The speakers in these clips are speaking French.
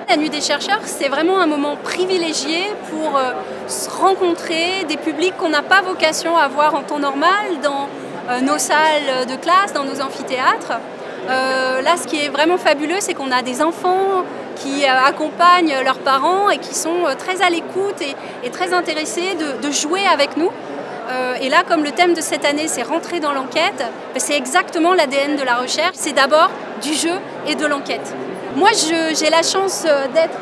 La Nuit des chercheurs, c'est vraiment un moment privilégié pour se rencontrer des publics qu'on n'a pas vocation à voir en temps normal dans nos salles de classe, dans nos amphithéâtres. Là, ce qui est vraiment fabuleux, c'est qu'on a des enfants qui accompagnent leurs parents et qui sont très à l'écoute et très intéressés de jouer avec nous. Et là, comme le thème de cette année, c'est rentrer dans l'enquête, c'est exactement l'ADN de la recherche. C'est d'abord du jeu et de l'enquête. Moi, j'ai la chance d'être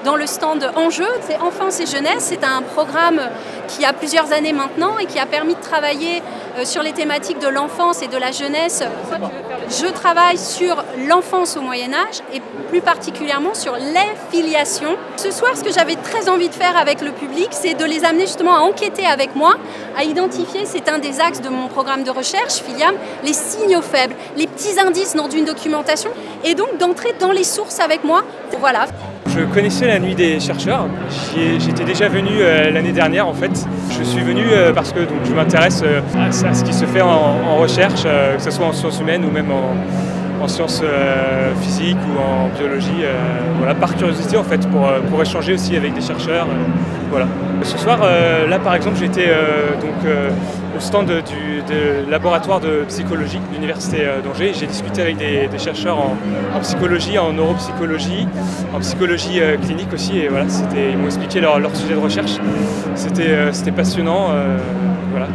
dans le stand Enjeux, c'est Enfance et Jeunesse. C'est un programme qui a plusieurs années maintenant et qui a permis de travailler sur les thématiques de l'enfance et de la jeunesse. Je travaille sur l'enfance au Moyen-Âge et plus particulièrement sur les filiations. Ce soir, ce que j'avais très envie de faire avec le public, c'est de les amener justement à enquêter avec moi, à identifier, c'est un des axes de mon programme de recherche, Filiam, les signaux faibles, les petits indices dans une documentation et donc d'entrer dans les sources avec moi. Voilà. Je connaissais la Nuit des chercheurs, j'étais déjà venu l'année dernière en fait. Je suis venu parce que donc, je m'intéresse à ce qui se fait en recherche, que ce soit en sciences humaines ou même en sciences physiques ou en biologie, voilà, par curiosité en fait, pour échanger aussi avec des chercheurs. Voilà. Ce soir, là par exemple, j'étais au stand du laboratoire de psychologie de l'université d'Angers. J'ai discuté avec des chercheurs en psychologie, en neuropsychologie, en psychologie clinique aussi. Et voilà, ils m'ont expliqué leur sujet de recherche. C'était passionnant. Voilà.